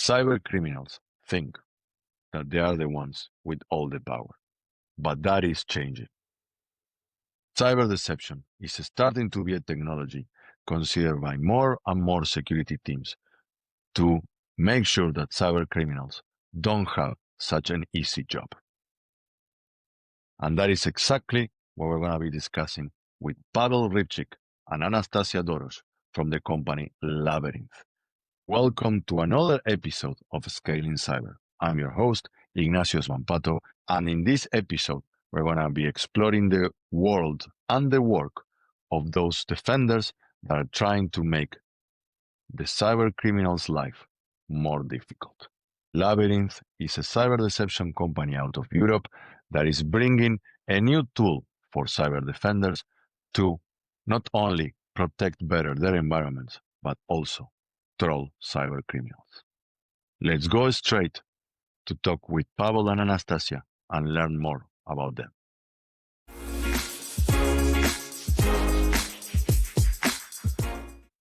Cybercriminals think that they are the ones with all the power, but that is changing. Cyber deception is starting to be a technology considered by more and more security teams to make sure that cybercriminals don't have such an easy job. And that is exactly what we're going to be discussing with Pawel Rybczyk and Anastasiia Dorosh from the company Labyrinth. Welcome to another episode of Scaling Cyber. I'm your host, Ignacio Sbampato, and in this episode, we're going to be exploring the world and the work of those defenders that are trying to make the cyber criminal's life more difficult. Labyrinth is a cyber deception company out of Europe that is bringing a new tool for cyber defenders to not only protect better their environments, but also troll cyber criminals. Let's go straight to talk with Pawel and Anastasiia and learn more about them.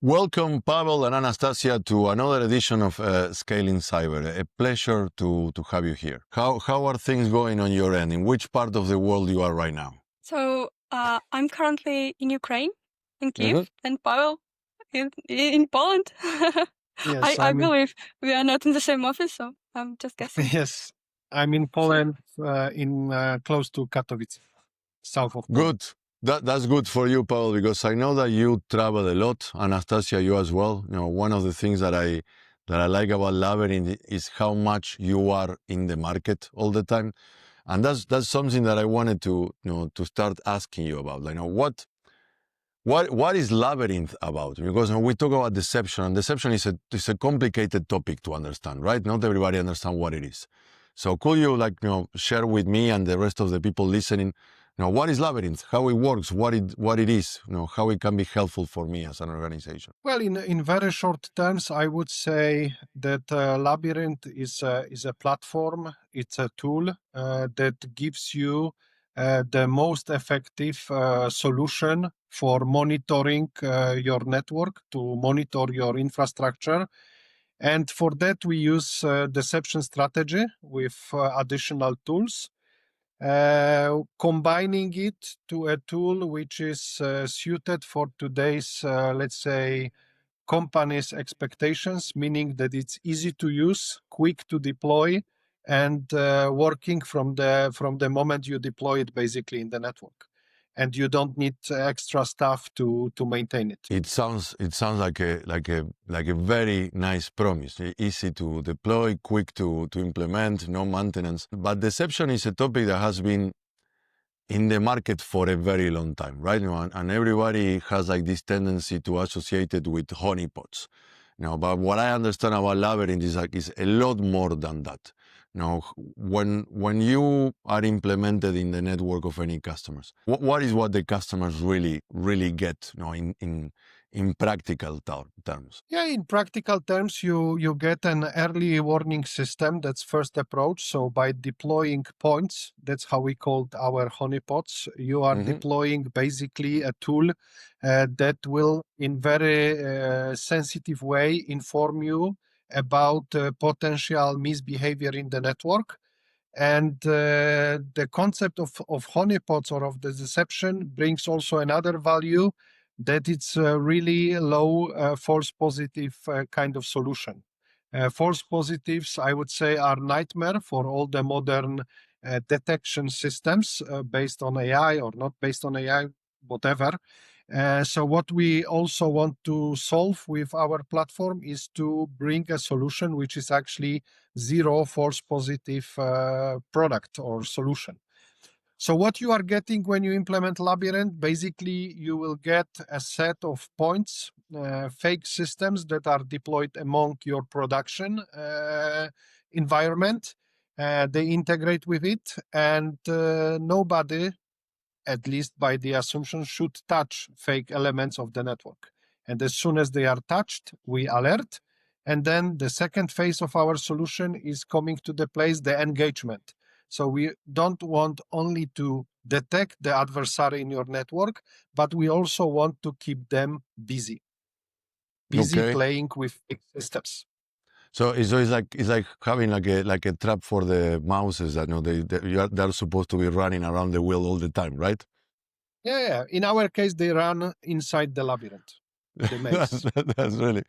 Welcome, Pawel and Anastasiia, to another edition of Scaling Cyber. A pleasure to have you here. How are things going on your end? In which part of the world you are right now? So I'm currently in Ukraine, in Kyiv, and Pawel in Poland. Yes, I believe we are not in the same office, so I'm just guessing. Yes, I'm in Poland, in close to Katowice, south of Poland. Good. That's good for you, Pawel, because I know that you travel a lot. Anastasiia, you as well. You know, one of the things that I like about Labyrinth is how much you are in the market all the time, and that's something that I wanted to start asking you about. Like, what is Labyrinth about? Because when we talk about deception, and deception is a complicated topic to understand, right? Not everybody understands what it is. So could you share with me and the rest of the people listening, what is Labyrinth, how it works, what it is, how it can be helpful for me as an organization? Well, in very short terms, I would say that Labyrinth is a platform. It's a tool that gives you the most effective solution for monitoring your network, to monitor your infrastructure. And for that, we use deception strategy with additional tools, combining it to a tool which is suited for today's, let's say, companies' expectations, meaning that it's easy to use, quick to deploy, and working from the moment you deploy it basically in the network. And you don't need extra stuff to maintain it. It sounds like a very nice promise. Easy to deploy, quick to implement, no maintenance. But deception is a topic that has been in the market for a very long time, right? And everybody has this tendency to associate it with honeypots. But what I understand about Labyrinth is a lot more than that. When you are implemented in the network of any customers, what is what the customers really get, in practical terms? Yeah, in practical terms, you get an early warning system. That's first approach. So by deploying points, that's how we called our honeypots. You are deploying basically a tool that will, in very sensitive way, inform you about potential misbehavior in the network. And the concept of honeypots or of the deception brings also another value, that it's a really low false positive kind of solution. False positives, I would say, are nightmare for all the modern detection systems based on AI or not based on AI, whatever. So what we also want to solve with our platform is to bring a solution which is actually zero false positive product or solution. So what you are getting when you implement Labyrinth, basically you will get a set of points, fake systems that are deployed among your production environment. They integrate with it, and nobody, at least by the assumption, should touch fake elements of the network. And as soon as they are touched, we alert. And then the second phase of our solution is coming to the place, the engagement. So we don't want only to detect the adversary in your network, but we also want to keep them busy Okay. playing with fake systems. So it's like having like a trap for the mouses that they're supposed to be running around the wheel all the time, right? Yeah. In our case, they run inside the labyrinth. The maze. That's really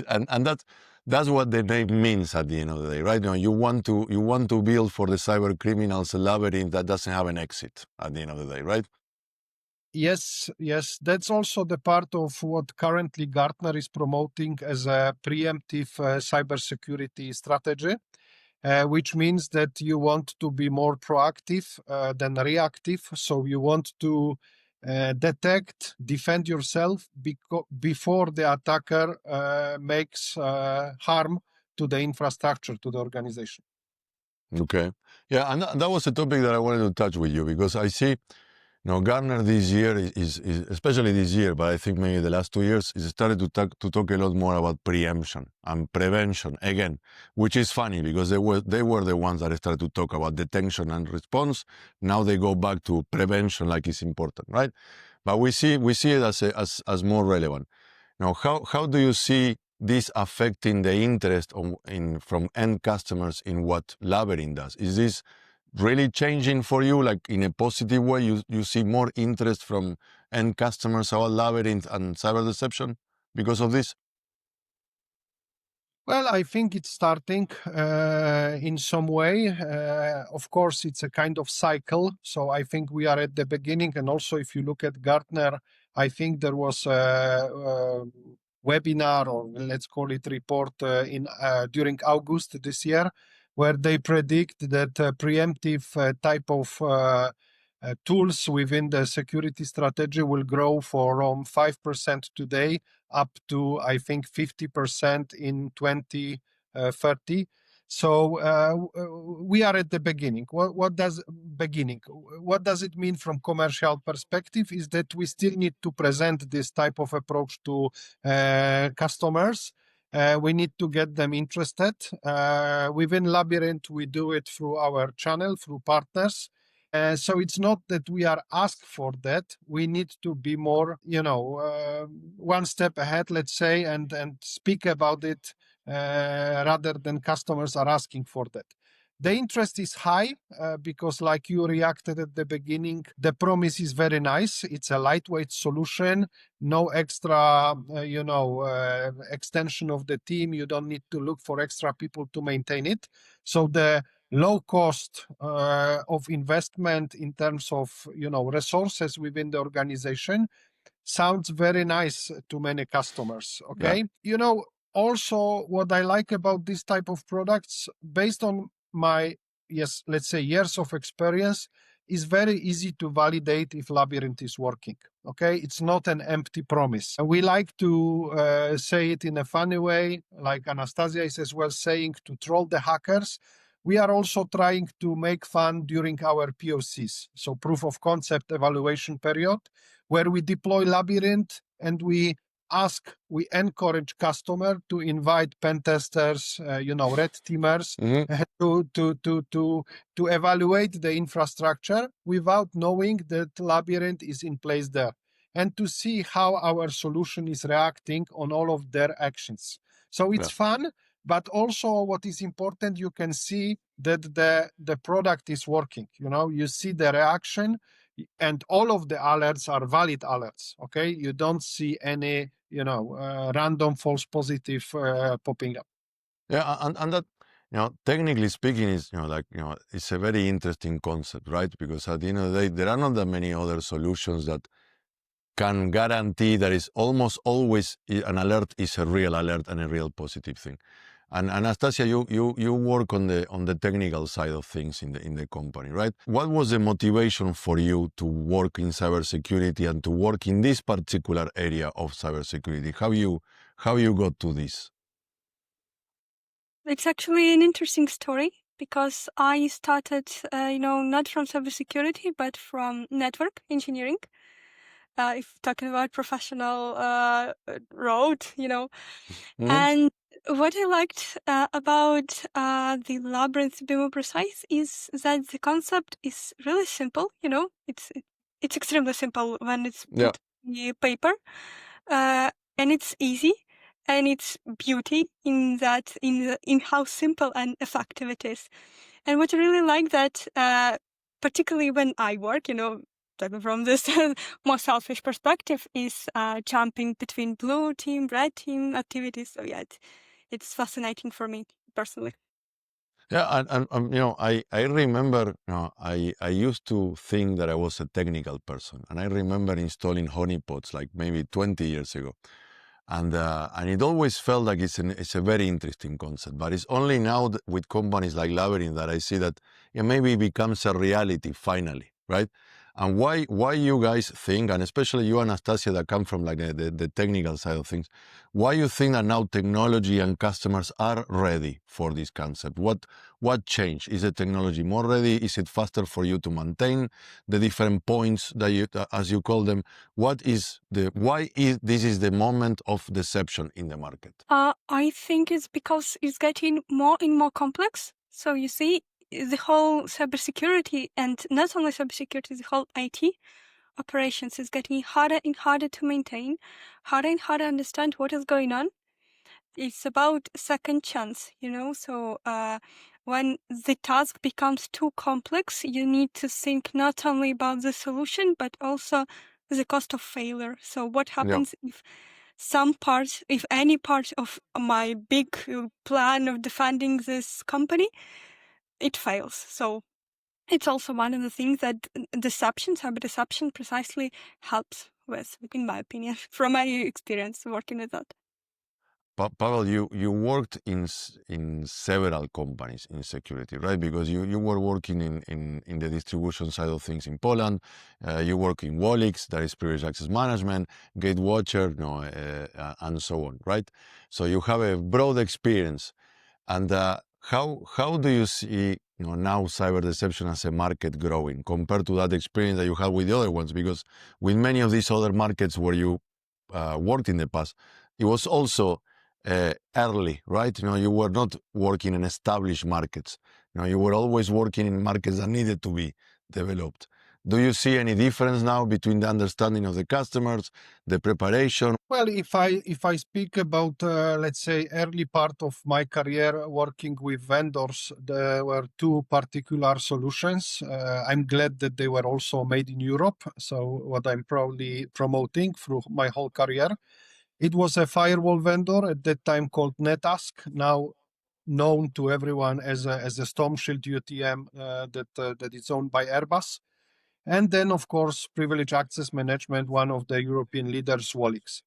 and that's what the name means at the end of the day, right? You want to build for the cyber criminals a labyrinth that doesn't have an exit at the end of the day, right? Yes. That's also the part of what currently Gartner is promoting as a preemptive cybersecurity strategy, which means that you want to be more proactive than reactive. So you want to detect, defend yourself before the attacker makes harm to the infrastructure, to the organization. Okay. Yeah, and that was a topic that I wanted to touch with you, because I see, Gartner this year is especially this year, but I think maybe the last 2 years, is started to talk a lot more about preemption and prevention again, which is funny because they were the ones that started to talk about detection and response. Now they go back to prevention like it's important, right? But we see it as more relevant. Now, how do you see this affecting the interest from end customers in what Labyrinth does? Is this really changing for you, like in a positive way? You see more interest from end customers about Labyrinth and cyber deception because of this? Well, I think it's starting in some way. Of course, it's a kind of cycle. So I think we are at the beginning. And also, if you look at Gartner, I think there was a webinar, or let's call it report, during August this year, where they predict that preemptive type of tools within the security strategy will grow from 5% today up to, I think, 50% in 2030. So we are at the beginning. What does it mean from commercial perspective? Is that we still need to present this type of approach to customers. We need to get them interested. Within Labyrinth, we do it through our channel, through partners. So it's not that we are asked for that. We need to be more, one step ahead, let's say, and speak about it rather than customers are asking for that. The interest is high because, like you reacted at the beginning, the promise is very nice. It's a lightweight solution, no extra, extension of the team. You don't need to look for extra people to maintain it. So the low cost of investment in terms of resources within the organization sounds very nice to many customers. Okay, also what I like about this type of products, based on my let's say years of experience, is very easy to validate if Labyrinth is working. Okay, it's not an empty promise. We like to say it in a funny way, like Anastasiia is as well saying, to troll the hackers. We are also trying to make fun during our POCs, so proof of concept evaluation period, where we deploy Labyrinth and we encourage customer to invite pen testers, red teamers, to evaluate the infrastructure without knowing that Labyrinth is in place there, and to see how our solution is reacting on all of their actions. So it's fun. But also what is important, you can see that the product is working. You see the reaction, and all of the alerts are valid alerts. Okay, you don't see any random false positive popping up. Yeah, and that, technically speaking, is it's a very interesting concept, right? Because at the end of the day, there are not that many other solutions that can guarantee that is almost always an alert is a real alert and a real positive thing. And Anastasiia, you work on the technical side of things in the company, right? What was the motivation for you to work in cybersecurity and to work in this particular area of cybersecurity? How you got to this? It's actually an interesting story, because I started, not from cybersecurity, but from network engineering. If talking about professional road, And what I liked about the Labyrinth, to be more precise, is that the concept is really simple. It's extremely simple when it's put in paper, and it's easy. and its beauty in that, in how simple and effective it is. And what I really like that, particularly when I work, talking from this more selfish perspective, is jumping between blue team, red team activities. So yeah, it's fascinating for me personally. Yeah, and I remember, I used to think that I was a technical person, and I remember installing honeypots like maybe 20 years ago, and it always felt like it's a very interesting concept. But it's only now with companies like Labyrinth that I see that maybe it becomes a reality finally, right? And why you guys think, and especially you, Anastasiia, that come from like the technical side of things, why you think that now technology and customers are ready for this concept? What changed? Is the technology more ready? Is it faster for you to maintain the different points that you, as you call them? Why is this is the moment of deception in the market? I think it's because it's getting more and more complex. So you see, the whole cybersecurity, and not only cybersecurity, the whole IT operations is getting harder and harder to maintain, harder and harder to understand what is going on. It's about second chance, So when the task becomes too complex, you need to think not only about the solution, but also the cost of failure. So what happens if any part of my big plan of defending this company, it fails? So it's also one of the things that cyber deception precisely helps with, in my opinion, from my experience working with that. Pawel, you worked in several companies in security, right? Because you were working in the distribution side of things in Poland. You work in Wallix, that is privileged access management, Gatewatcher, and so on, right? So you have a broad experience. And how do you see now cyber deception as a market growing compared to that experience that you had with the other ones? Because with many of these other markets where you worked in the past, it was also early, right? You were not working in established markets. You were always working in markets that needed to be developed. Do you see any difference now between the understanding of the customers, the preparation? Well, if I speak about let's say early part of my career working with vendors, there were two particular solutions. I'm glad that they were also made in Europe. So what I'm proudly promoting through my whole career, it was a firewall vendor at that time called NetAsk, now known to everyone as a Storm Shield UTM that is owned by Airbus. And then, of course, privileged access management, one of the European leaders, Wallix.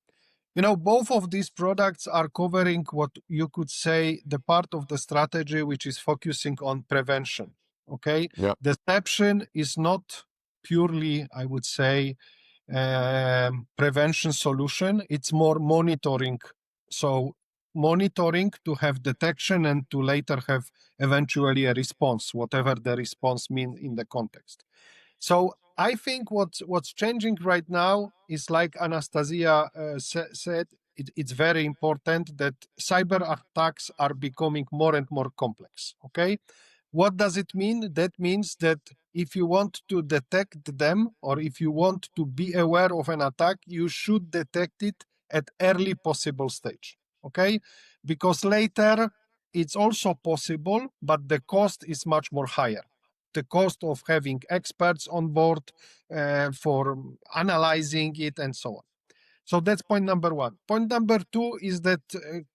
Both of these products are covering what you could say the part of the strategy which is focusing on prevention. Okay, Yeah. Deception is not purely, I would say, prevention solution. It's more monitoring. So monitoring to have detection and to later have eventually a response, whatever the response means in the context. So I think what's changing right now is, like Anastasiia said, it's very important that cyber attacks are becoming more and more complex. Okay, what does it mean? That means that if you want to detect them, or if you want to be aware of an attack, you should detect it at early possible stage. Okay, because later it's also possible, but the cost is much more higher. The cost of having experts on board for analyzing it and so on. So that's point number one. Point number two is that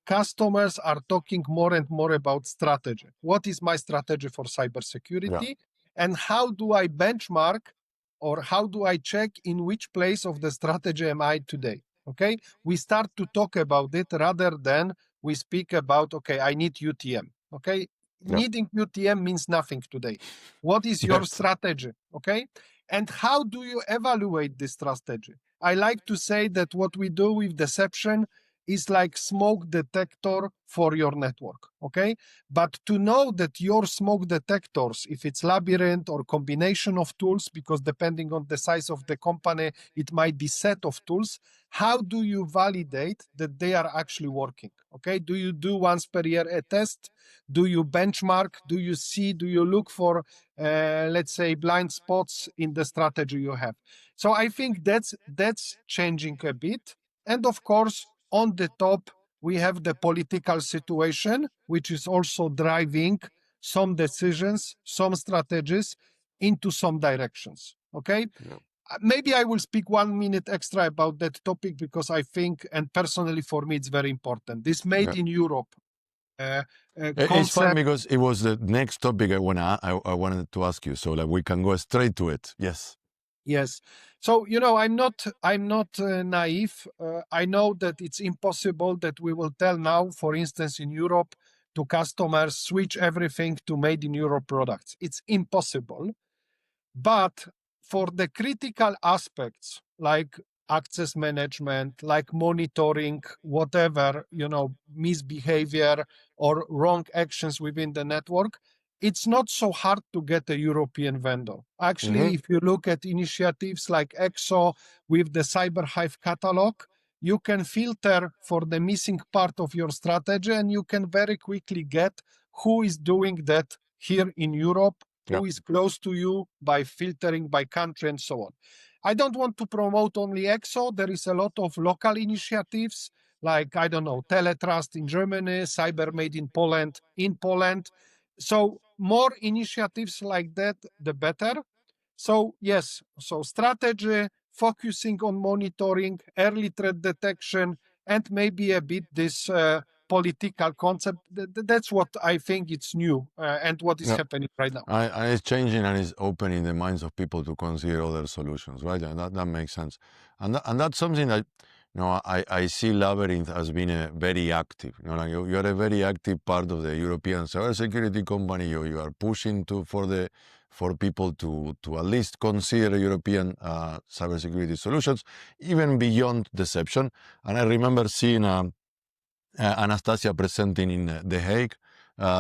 customers are talking more and more about strategy. What is my strategy for cybersecurity? Yeah. And how do I benchmark, or how do I check in which place of the strategy am I today? Okay, we start to talk about it rather than we speak about, okay, I need UTM. Okay, Yeah. needing UTM means nothing today. What is your strategy? Okay, and how do you evaluate this strategy? I like to say that what we do with deception is like smoke detector for your network, okay? But to know that your smoke detectors, if it's Labyrinth or combination of tools, because depending on the size of the company, it might be set of tools, how do you validate that they are actually working, okay? Do you do once per year a test? Do you benchmark? Do you look for, let's say, blind spots in the strategy you have? So I think that's changing a bit. And of course, on the top, we have the political situation, which is also driving some decisions, some strategies into some directions. Okay. Yeah. Maybe I will speak 1 minute extra about that topic because I think, and personally for me, it's very important. This made in Europe It's fun because it was the next topic I wanted to ask you. So like we can go straight to it. Yes. Yes. So, I'm not naive. I know that it's impossible that we will tell now, for instance, in Europe to customers, switch everything to made in Europe products. It's impossible. But for the critical aspects like access management, like monitoring, whatever, misbehavior or wrong actions within the network, it's not so hard to get a European vendor. Actually, if you look at initiatives like EXO with the CyberHive catalog, you can filter for the missing part of your strategy and you can very quickly get who is doing that here in Europe, who is close to you by filtering by country and so on. I don't want to promote only EXO. There is a lot of local initiatives like, I don't know, Teletrust in Germany, Cyber Made in Poland. So more initiatives like that, the better. So yes, so strategy, focusing on monitoring, early threat detection, and maybe a bit this political concept. That's what I think it's new and what is happening right now. And it's changing and it's opening the minds of people to consider other solutions, right? And that makes sense. And that's something that, I see Labyrinth as being a very active. Like you are a very active part of the European cybersecurity company. You are pushing for people to at least consider European cybersecurity solutions, even beyond deception. And I remember seeing Anastasiia presenting in The Hague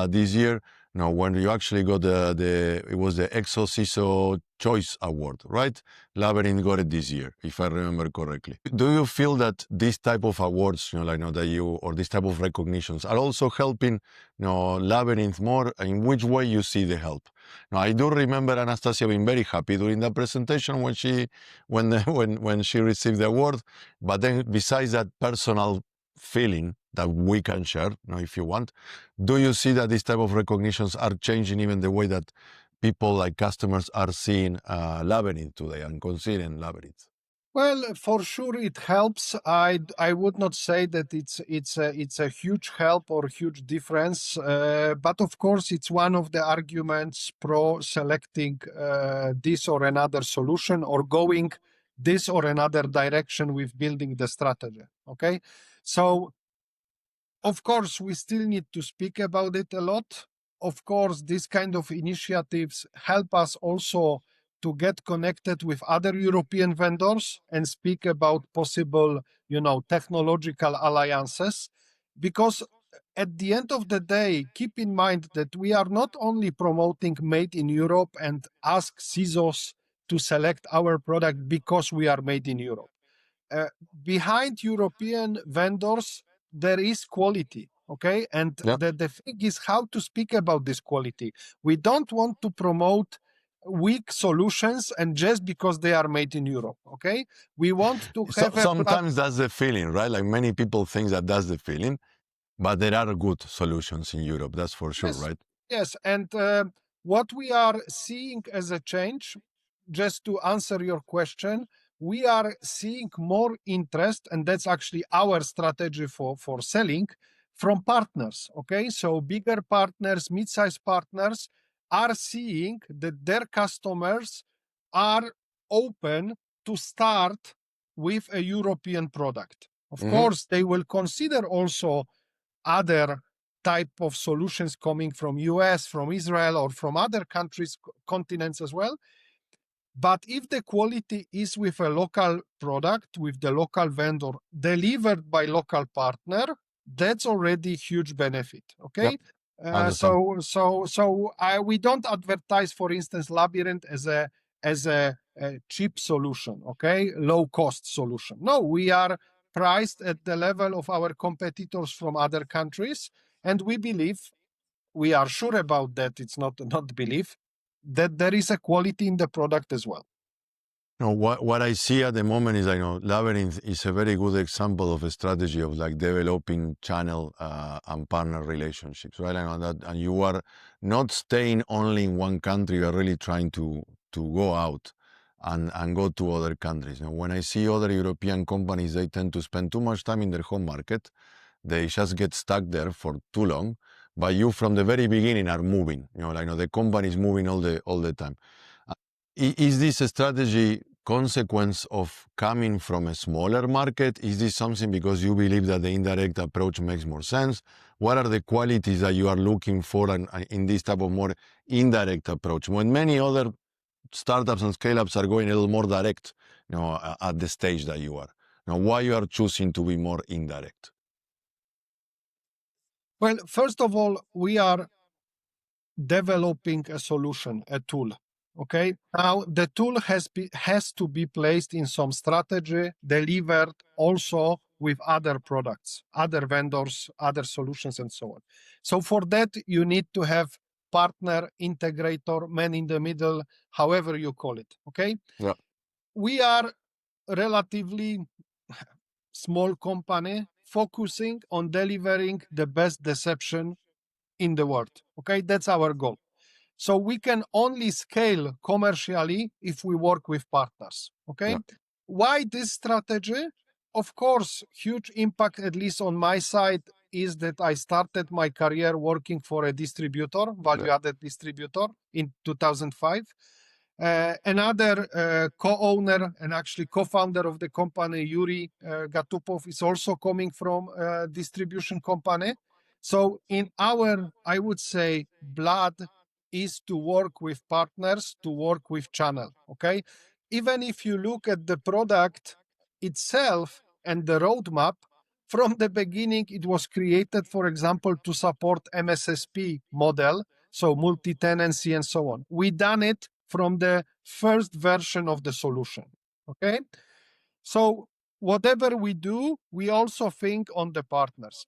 this year. When you actually got it was the EXO CISO Choice Award, right? Labyrinth got it this year, if I remember correctly. Do you feel that this type of awards, or this type of recognitions are also helping, Labyrinth more? In which way you see the help? Now, I do remember Anastasiia being very happy during that presentation when she received the award. But then, besides that personal feeling that we can share, if you want, do you see that these type of recognitions are changing even the way that people like customers are seeing Labyrinth today and considering Labyrinth? Well, for sure it helps. I would not say that it's a huge help or huge difference, but of course it's one of the arguments pro selecting this or another solution or going this or another direction with building the strategy. Okay, so of course we still need to speak about it a lot. Of course, these kind of initiatives help us also to get connected with other European vendors and speak about possible, technological alliances. Because at the end of the day, keep in mind that we are not only promoting made in Europe and ask CISOs to select our product because we are made in Europe. Behind European vendors, there is quality. Okay. And the thing is how to speak about this quality. We don't want to promote weak solutions and just because they are made in Europe. Okay. We want to have sometimes that's the feeling, right? Like many people think that's the feeling, but there are good solutions in Europe. That's for sure, right? Yes. And what we are seeing as a change, just to answer your question, we are seeing more interest, and that's actually our strategy for selling, from partners. Okay, so bigger partners, mid-sized partners are seeing that their customers are open to start with a European product. Of course, they will consider also other type of solutions coming from US, from Israel, or from other countries, continents as well. But if the quality is with a local product, with the local vendor, delivered by local partner, that's already huge benefit. Okay. We don't advertise, for instance, Labyrinth as a cheap solution. Okay. Low cost solution. No, we are priced at the level of our competitors from other countries. And we believe, we are sure about that. It's not belief, that there is a quality in the product as well. What I see at the moment is, Labyrinth is a very good example of a strategy of like developing channel and partner relationships, right? I know that, and you are not staying only in one country. You are really trying to go out and go to other countries. When I see other European companies, they tend to spend too much time in their home market. They just get stuck there for too long. But you, from the very beginning, are moving. The company is moving all the time. Is this a strategy consequence of coming from a smaller market? Is this something because you believe that the indirect approach makes more sense? What are the qualities that you are looking for in this type of more indirect approach? When many other startups and scale-ups are going a little more direct, at the stage that you are. Why you are choosing to be more indirect? Well, first of all, we are developing a solution, a tool. Okay. Now the tool has to be placed in some strategy, delivered also with other products, other vendors, other solutions, and so on. So for that, you need to have partner, integrator, man in the middle, however you call it. Okay. Yeah. We are relatively small company focusing on delivering the best deception in the world. Okay. That's our goal. So we can only scale commercially if we work with partners. Okay. Yeah. Why this strategy? Of course, huge impact, at least on my side, is that I started my career working for a distributor, value-added distributor in 2005. Another co-owner and actually co-founder of the company, Yuri Gatupov, is also coming from a distribution company. So in our, I would say, blood is to work with partners, to work with channel, okay? Even if you look at the product itself and the roadmap, from the beginning, it was created, for example, to support MSSP model, so multi-tenancy and so on. We done it from the first version of the solution, okay? So whatever we do, we also think on the partners.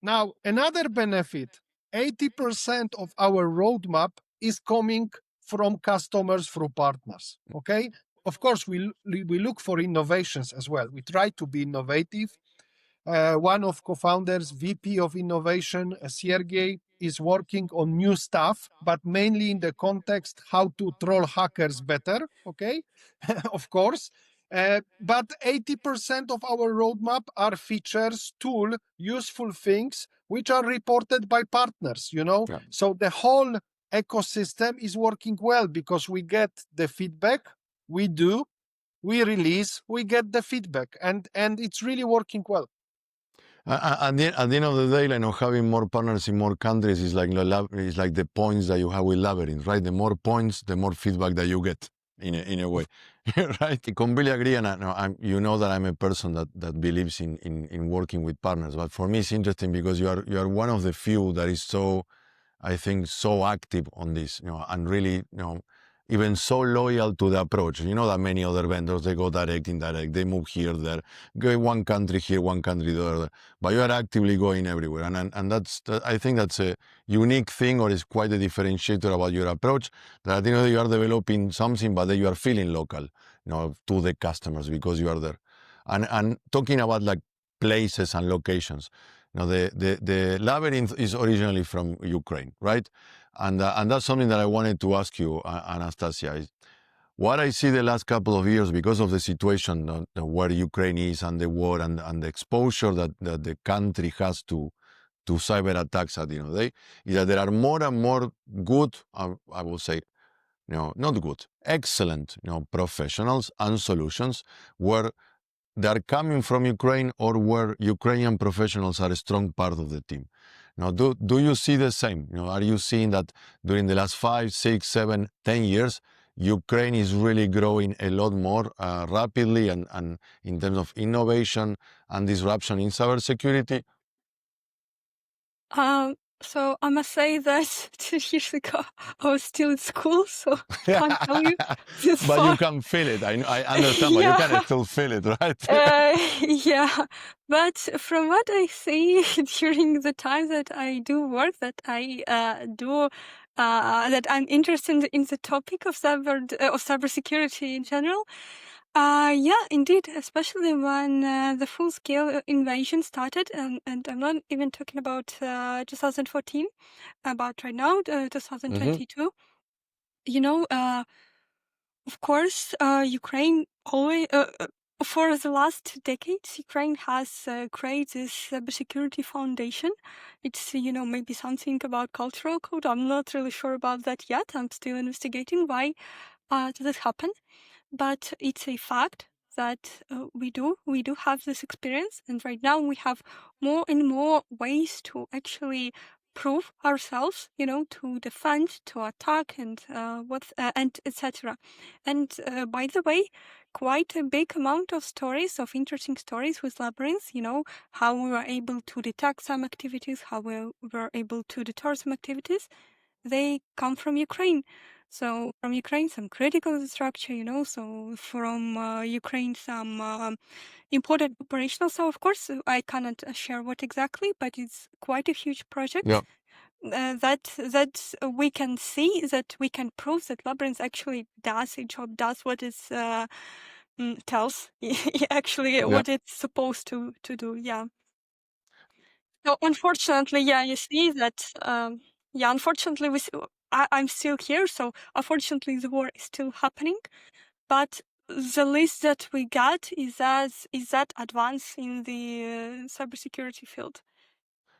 Now, another benefit, 80% of our roadmap is coming from customers through partners, okay? Of course, we look for innovations as well. We try to be innovative. One of co-founders, VP of Innovation, Sergey, is working on new stuff, but mainly in the context how to troll hackers better, okay? Of course. But 80% of our roadmap are features, tool, useful things, which are reported by partners, Yeah. So the whole ecosystem is working well because we get the feedback, we release, we get the feedback, and it's really working well. At the end of the day, having more partners in more countries is like the points that you have with Labyrinth, right? The more points, the more feedback that you get in a way, right? I completely agree, and that I'm a person that believes in working with partners. But for me, it's interesting because you are one of the few that is so, I think, so active on this, and really, even so loyal to the approach. That many other vendors, they go direct, indirect, they move here, there, go one country here, one country there, but you are actively going everywhere. And I think that's a unique thing, or is quite a differentiator about your approach, that you are developing something, but that you are feeling local, to the customers because you are there. And talking about like places and locations, the Labyrinth is originally from Ukraine, right? And that's something that I wanted to ask you, Anastasiia. What I see the last couple of years, because of the situation where Ukraine is and the war and the exposure that the country has to cyber attacks at the end of the day, is that there are more and more good, I will say, not good, excellent, professionals and solutions where they are coming from Ukraine or where Ukrainian professionals are a strong part of the team. Now, do you see the same? Are you seeing that during the last 5, 6, 7, 10 years, Ukraine is really growing a lot more rapidly and in terms of innovation and disruption in cybersecurity? So I must say that 2 years ago I was still in school, so I can't tell you this But far. you can feel it. I understand, but you can still feel it, right? Yeah, but from what I see during the time that I do work, that I that I'm interested in the topic of cybersecurity in general, Yeah, indeed, especially when the full-scale invasion started, and I'm not even talking about 2014, about right now, 2022. You know, of course, Ukraine always, for the last decades, Ukraine has created this cybersecurity foundation. It's, maybe something about cultural code. I'm not really sure about that yet. I'm still investigating why did it happen. But it's a fact that we do have this experience, and right now we have more and more ways to actually prove ourselves, to defend, to attack, and and etc. And by the way, quite a big amount of interesting stories with Labyrinth. How we were able to detect some activities, how we were able to deter some activities. They come from Ukraine. So from Ukraine, some critical infrastructure, so from Ukraine, some important operational. So of course, I cannot share what exactly, but it's quite a huge project. Yeah. That we can see, that we can prove that Labyrinth actually does a job, does what it tells actually what it's supposed to do. Yeah. So unfortunately, yeah, you see that. Unfortunately, I'm still here. So unfortunately, the war is still happening. But the list that we got is that advance in the cybersecurity field.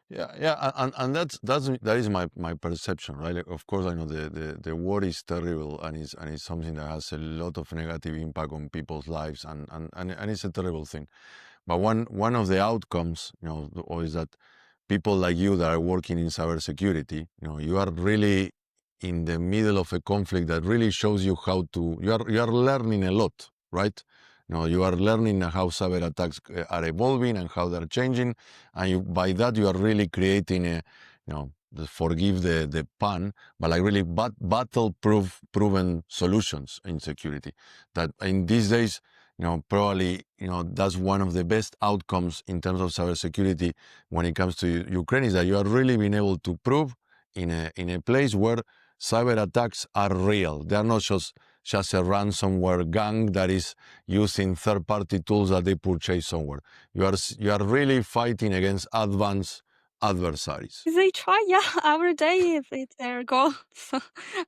Yeah, and that is my perception, right? Like, of course, I know the war is terrible, and it's something that has a lot of negative impact on people's lives, and it's a terrible thing. But one of the outcomes, is that people like you that are working in cybersecurity, you are really in the middle of a conflict that really shows you how to. You are learning a lot, right? You are learning how cyber attacks are evolving and how they're changing, and by that you are really creating a, forgive the pun, but like really proven solutions in security. That in these days, probably that's one of the best outcomes in terms of cybersecurity when it comes to Ukraine, is that you are really being able to prove in a place where cyber attacks are real. They are not just a ransomware gang that is using third-party tools that they purchase somewhere. You are really fighting against advanced adversaries. They try, yeah, every day. It's their goal,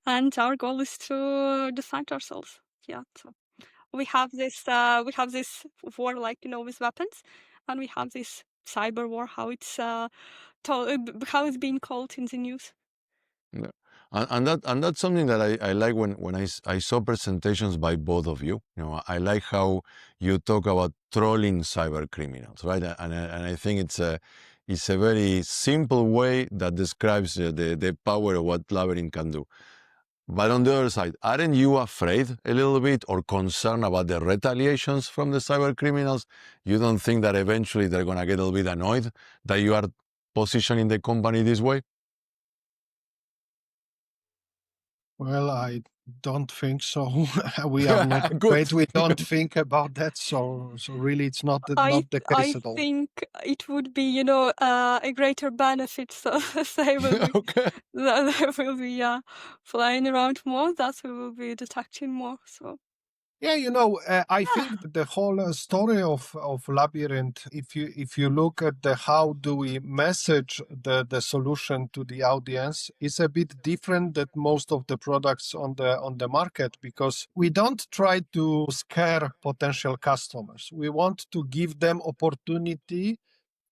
and our goal is to defend ourselves. Yeah, so we have this war, like with weapons, and we have this cyber war, how it's how it's being called in the news. Yeah. And that's something that I like when I saw presentations by both of you. I like how you talk about trolling cyber criminals, right? And I think it's a very simple way that describes the power of what Labyrinth can do. But on the other side, aren't you afraid a little bit or concerned about the retaliations from the cyber criminals? You don't think that eventually they're going to get a little bit annoyed that you are positioning the company this way? Well, I don't think so. We are not afraid. We don't think about that. So really, it's not the case at all. I think it would be, a greater benefit. So they will be, Okay. they will be flying around more. That we will be detecting more. So. Yeah, I think that the whole story of Labyrinth, if you look at how do we message the solution to the audience, is a bit different than most of the products on the market, because we don't try to scare potential customers. We want to give them opportunity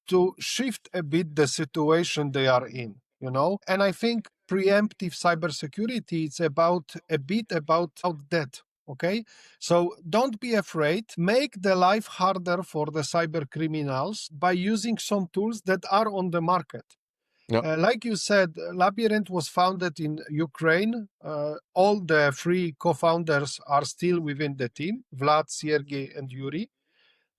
to shift a bit the situation they are in, And I think preemptive cybersecurity is about that. Okay, so don't be afraid. Make the life harder for the cyber criminals by using some tools that are on the market. Yep. Like you said, Labyrinth was founded in Ukraine. All the three co-founders are still within the team, Vlad, Sergey, and Yuri.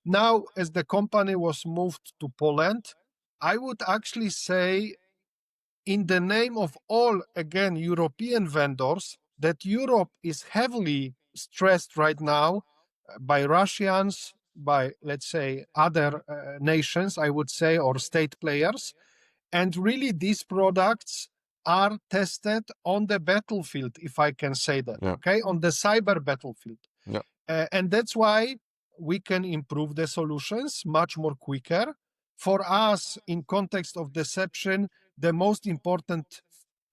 Now, as the company was moved to Poland, I would actually say, in the name of all, again, European vendors, that Europe is heavily stressed right now by Russians, by, let's say, other nations, I would say, or state players. And really, these products are tested on the battlefield, if I can say that, Yeah. okay, on the cyber battlefield. Yeah. And that's why we can improve the solutions much more quicker. For us, in context of deception, the most important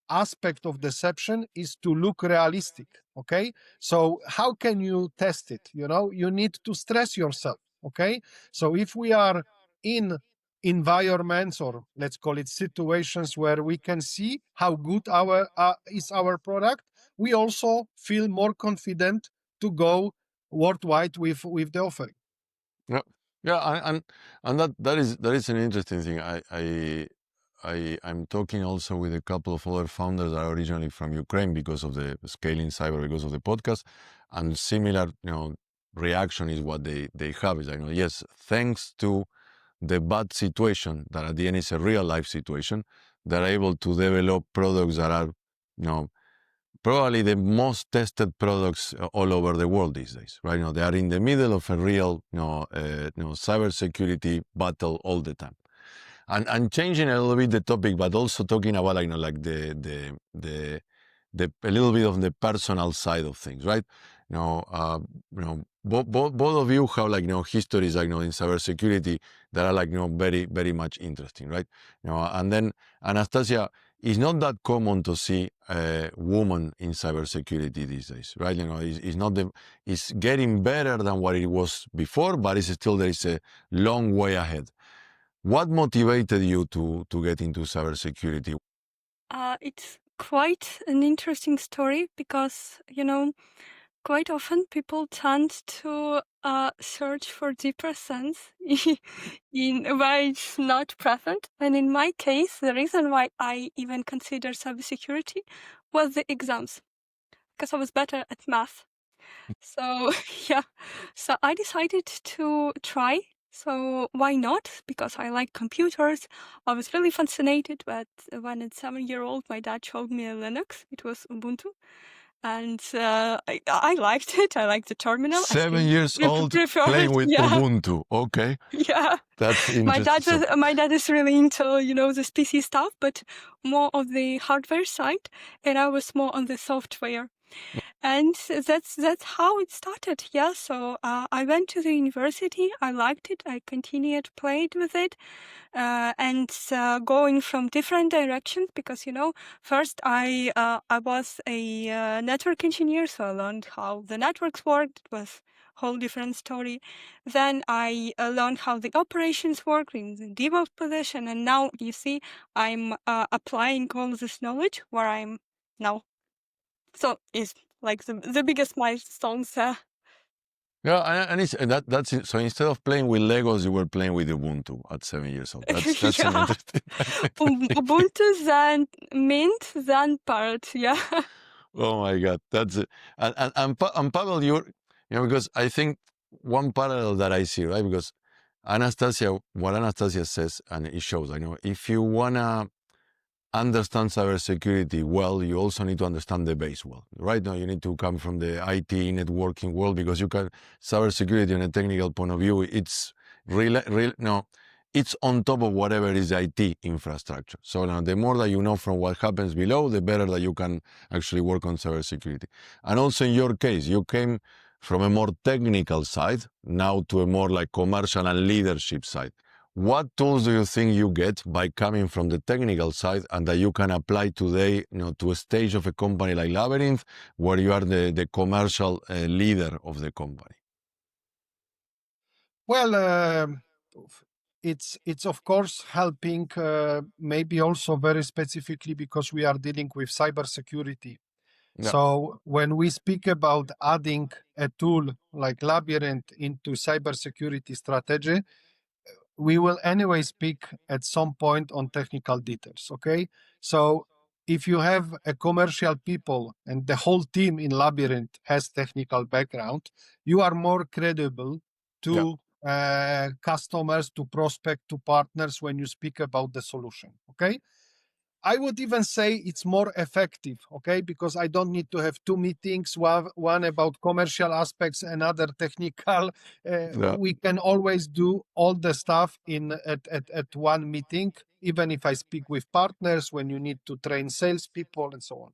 aspect of deception is to look realistic. Okay, so how can you test it? You need to stress yourself. Okay, so if we are in environments, or let's call it situations, where we can see how good is our product, we also feel more confident to go worldwide with the offering. Yeah, yeah, and that is an interesting thing. I'm talking also with a couple of other founders that are originally from Ukraine because of the Scaling Cyber, because of the podcast, and similar, reaction is what they have. Is yes, thanks to the bad situation that at the end is a real life situation, they're able to develop products that are, probably the most tested products all over the world these days, right? They are in the middle of a real, cybersecurity battle all the time. And changing a little bit the topic, but also talking about the a little bit of the personal side of things, right? Both of you have histories in cybersecurity that are very very much interesting, right? And then Anastasiia, it's not that common to see a woman in cybersecurity these days, right? It's getting better than what it was before, but there is a long way ahead. What motivated you to get into cybersecurity? It's quite an interesting story because, quite often people tend to search for deeper sense in where it's not present. And in my case, the reason why I even considered cybersecurity was the exams, because I was better at math. So yeah, so I decided to try. So why not? Because I like computers. I was really fascinated, but when at 7-year-old, my dad showed me a Linux. It was Ubuntu. And I liked it. I liked the terminal. 7 years old playing with Ubuntu. Okay. Yeah. That's interesting. My dad is really into, this PC stuff, but more of the hardware side, and I was more on the software. And that's how it started. Yeah. So I went to the university. I liked it. I continued played with it, and going from different directions because first I was a network engineer, so I learned how the networks worked. It was a whole different story. Then I learned how the operations work in the DevOps position, and now you see I'm applying all this knowledge where I'm now. So it's like the biggest milestones. Yeah, and that's it. So instead of playing with Legos, you were playing with Ubuntu at 7 years old. That's Yeah. an interesting. Ubuntu, then Mint, then Parrot. Yeah. Oh my God, that's it. And Pawel, because I think one parallel that I see, right? Because what Anastasiia says, and it shows, if you wanna understand cybersecurity well, you also need to understand the base well, right? Now you need to come from the IT networking world because cybersecurity in a technical point of view, it's it's on top of whatever is IT infrastructure. So now the more that you know from what happens below, the better that you can actually work on cybersecurity. And also in your case, you came from a more technical side now to a more like commercial and leadership side. What tools do you think you get by coming from the technical side and that you can apply today, to a stage of a company like Labyrinth, where you are the commercial leader of the company? Well, it's of course helping, maybe also very specifically because we are dealing with cybersecurity. Yeah. So when we speak about adding a tool like Labyrinth into cybersecurity strategy, we will anyway speak at some point on technical details, okay? So if you have a commercial people and the whole team in Labyrinth has technical background, you are more credible to customers, to prospect, to partners when you speak about the solution, okay? I would even say it's more effective, okay? Because I don't need to have two meetings, one about commercial aspects, another technical. We can always do all the stuff at one meeting, even if I speak with partners, when you need to train salespeople and so on.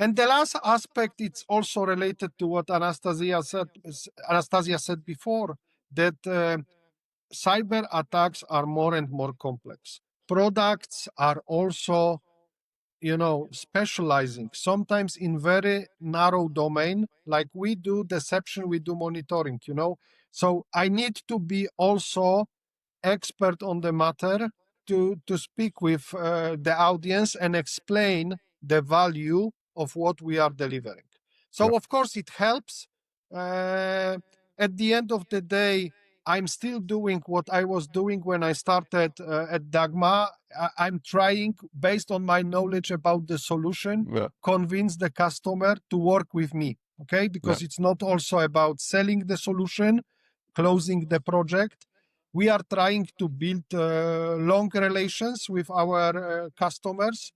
And the last aspect, it's also related to what Anastasia said before, that cyber attacks are more and more complex. Products are also, specializing, sometimes in very narrow domain, like we do deception, we do monitoring, So I need to be also expert on the matter to speak with the audience and explain the value of what we are delivering. So Yeah. of course it helps. At the end of the day, I'm still doing what I was doing when I started at Dagma. I'm trying, based on my knowledge about the solution, Yeah. convince the customer to work with me. Okay, because it's not also about selling the solution, closing the project. We are trying to build long relations with our customers.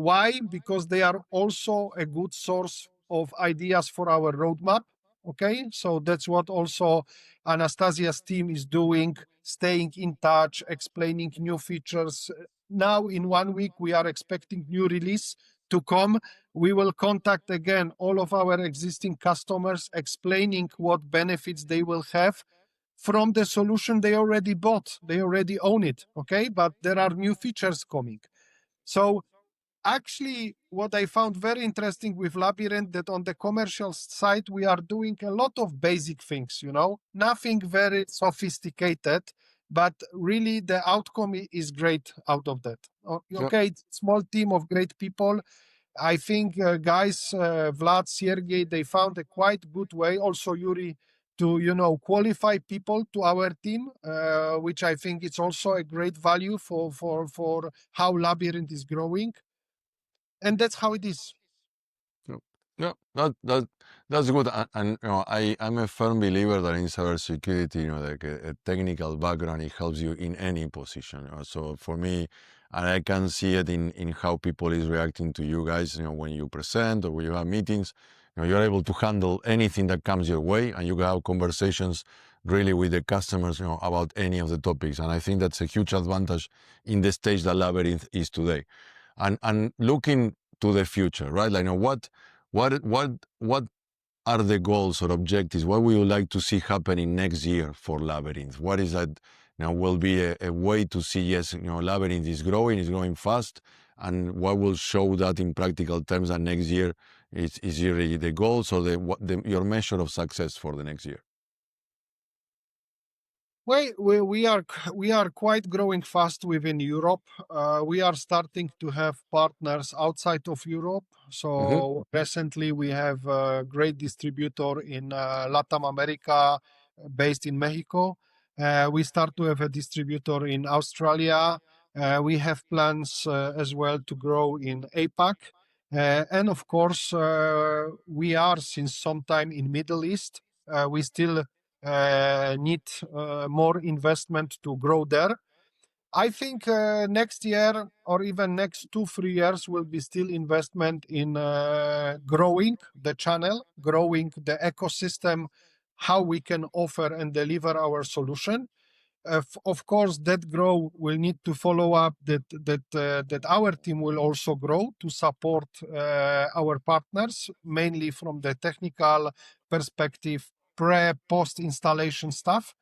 Why? Because they are also a good source of ideas for our roadmap. Okay, so that's what also Anastasia's team is doing, staying in touch, explaining new features. Now, in 1 week, we are expecting new release to come. We will contact again all of our existing customers, explaining what benefits they will have from the solution they already bought. They already own it, okay? But there are new features coming. So actually, what I found very interesting with Labyrinth, that on the commercial side, we are doing a lot of basic things, nothing very sophisticated, but really the outcome is great out of that. Okay, small team of great people. I think guys, Vlad, Sergey, they found a quite good way, also Yuri, to qualify people to our team, which I think it's also a great value for how Labyrinth is growing, and that's how it is. Yeah, that's good. And I'm a firm believer that in cybersecurity, like a technical background, it helps you in any position. So for me, and I can see it in how people is reacting to you guys, when you present or when you have meetings, you're able to handle anything that comes your way, and you can have conversations really with the customers, about any of the topics. And I think that's a huge advantage in the stage that Labyrinth is today. And looking to the future, right? Like, what are the goals or objectives? What would you like to see happening next year for Labyrinth? What is that? Will be a way to see, yes, Labyrinth is growing fast, and what will show that in practical terms that next year is really the goals or your measure of success for the next year? Well, we are quite growing fast within Europe. We are starting to have partners outside of Europe. So recently we have a great distributor in Latin America, based in Mexico. We start to have a distributor in Australia. We have plans as well to grow in APAC. And of course, we are since some time in Middle East. We still need more investment to grow there. I think next year or even next 2-3 years will be still investment in growing the channel, growing the ecosystem, how we can offer and deliver our solution. Of course, that grow will need to follow up that our team will also grow to support our partners, mainly from the technical perspective, post installation stuff.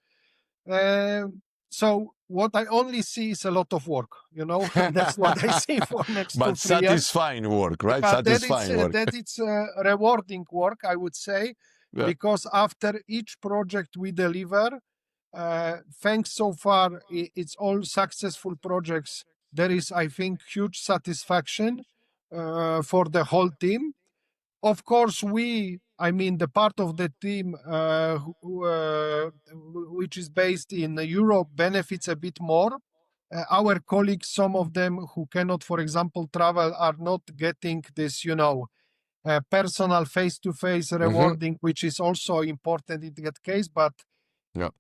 So what I only see is a lot of work, that's what I see for next But 2-3 years. satisfying work, right? But Satisfying work. that it's rewarding work, I would say, because after each project we deliver, thanks so far, it's all successful projects. There is, I think, huge satisfaction for the whole team. Of course, the part of the team which is based in Europe benefits a bit more. Our colleagues, some of them who cannot, for example, travel, are not getting this, personal face-to-face rewarding, which is also important in that case. But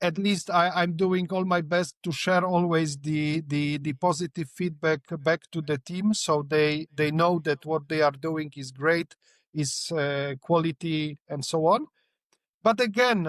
at least I'm doing all my best to share always the positive feedback back to the team, so they know that what they are doing is great, is quality, and so on. But again,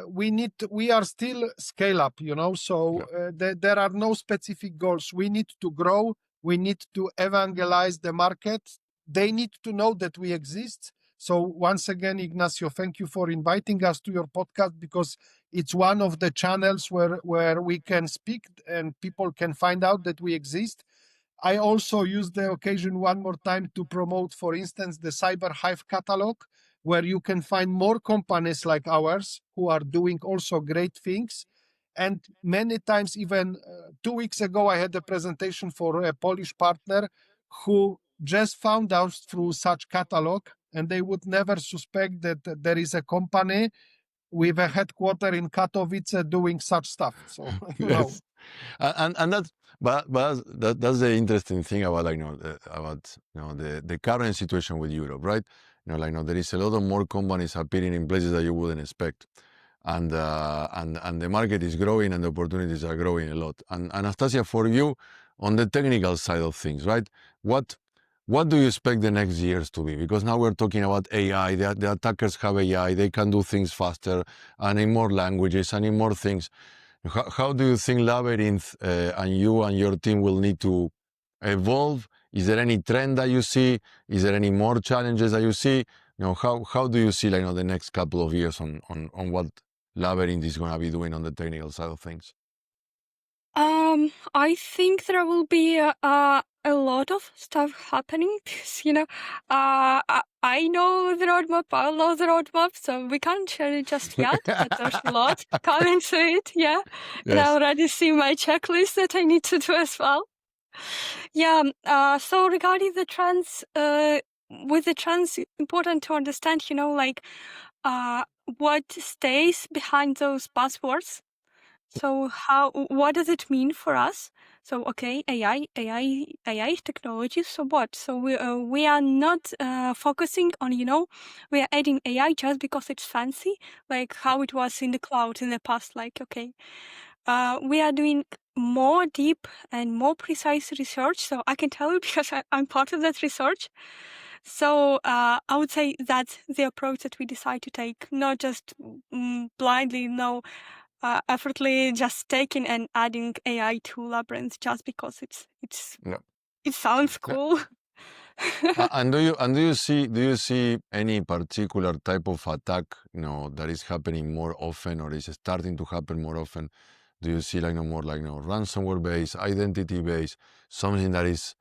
we are still scale up, so there are no specific goals. We need to grow. We need to evangelize the market. they need to know that we exist. So once again, Ignacio, thank you for inviting us to your podcast, because it's one of the channels where we can speak and people can find out that we exist. I also use the occasion one more time to promote, for instance, the Cyber Hive catalog, where you can find more companies like ours who are doing also great things. And many times, even 2 weeks ago, I had a presentation for a Polish partner who just found out through such catalog, and they would never suspect that there is a company with a headquarter in Katowice doing such stuff. So, Yes. And that's that's the interesting thing about the current situation with Europe, right? There is a lot of more companies appearing in places that you wouldn't expect, and the market is growing and the opportunities are growing a lot. And Anastasia, for you, on the technical side of things, right? What do you expect the next years to be? Because now we're talking about AI. The attackers have AI. They can do things faster and in more languages and in more things. How do you think Labyrinth and you and your team will need to evolve? Is there any trend that you see? Is there any more challenges that you see? How do you see the next couple of years on what Labyrinth is going to be doing on the technical side of things? I think there will be a lot of stuff happening because, I know the roadmap, I know the roadmap, so we can't share it just yet, but there's a lot coming to it, yeah. And I Yes. already see my checklist that I need to do as well. Yeah, so regarding the trends, with the trends, important to understand, what stays behind those buzzwords. So what does it mean for us? So, okay, AI technology, so what? So we are not focusing on, we are adding AI just because it's fancy, like how it was in the cloud in the past, like, okay. We are doing more deep and more precise research. So I can tell you because I'm part of that research. So I would say that's the approach that we decide to take, not just blindly, effortlessly just taking and adding AI to Labyrinth just because Yeah. it sounds cool. And do you see any particular type of attack that is happening more often or is starting to happen more often? Do you see more ransomware based, identity based, something that is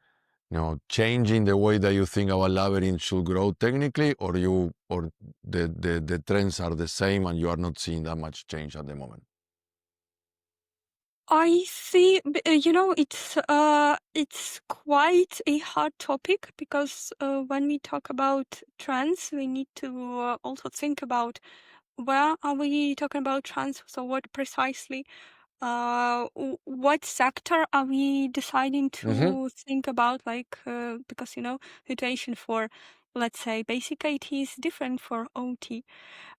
changing the way that you think our Labyrinth should grow technically, or the trends are the same and you are not seeing that much change at the moment? I see, it's quite a hard topic because when we talk about trends, we need to also think about where are we talking about trends? So what precisely? What sector are we deciding to think about? Like, because situation for, let's say, basic IT is different for OT.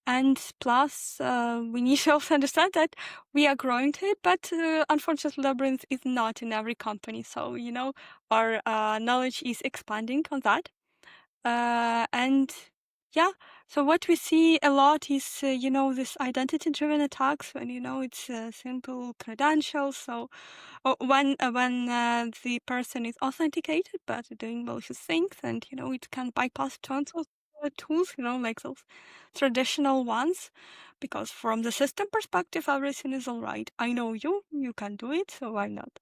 And plus, we need to also understand that we are growing to it, but unfortunately, Labyrinth is not in every company. So, our knowledge is expanding on that. And yeah, so what we see a lot is, this identity-driven attacks when, it's simple credentials. So when the person is authenticated but doing malicious things, and, it can bypass tons of tools, like those traditional ones, because from the system perspective, everything is all right. I know you can do it, so why not?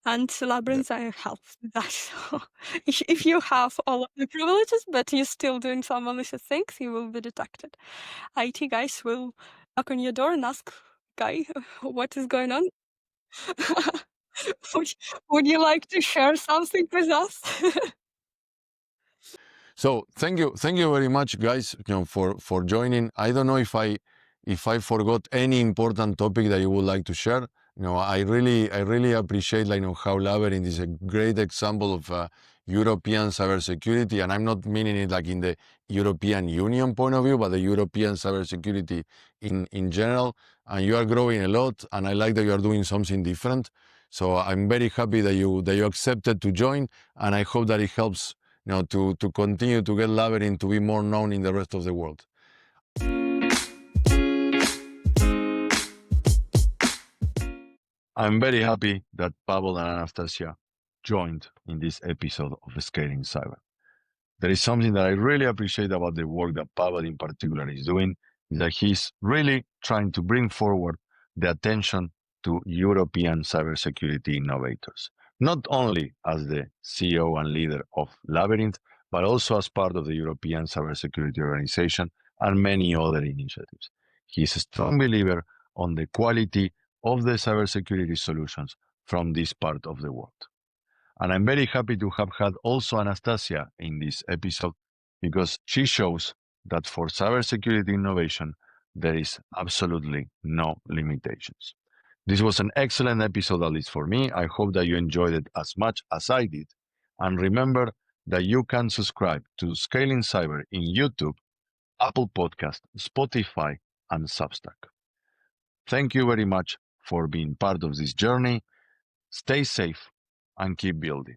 And Labyrinth helps with that. So if you have all of the privileges, but you're still doing some malicious things, you will be detected. IT guys will knock on your door and ask, "Guy, what is going on? would you like to share something with us?" So thank you very much, guys, for joining. I don't know if I forgot any important topic that you would like to share. I really appreciate how Labyrinth is a great example of European cybersecurity, and I'm not meaning it like in the European Union point of view, but the European cybersecurity in general. And you are growing a lot, and I like that you are doing something different. So I'm very happy that you accepted to join, and I hope that it helps to continue to get Labyrinth to be more known in the rest of the world. I'm very happy that Pawel and Anastasia joined in this episode of Scaling Cyber. There is something that I really appreciate about the work that Pawel in particular is doing, is that he's really trying to bring forward the attention to European cybersecurity innovators, not only as the CEO and leader of Labyrinth, but also as part of the European Cybersecurity Organization and many other initiatives. He's a strong believer on the quality of the cybersecurity solutions from this part of the world. And I'm very happy to have had also Anastasiia in this episode because she shows that for cybersecurity innovation, there is absolutely no limitations. This was an excellent episode, at least for me. I hope that you enjoyed it as much as I did. And remember that you can subscribe to Scaling Cyber in YouTube, Apple Podcast, Spotify, and Substack. Thank you very much for being part of this journey. Stay safe and keep building.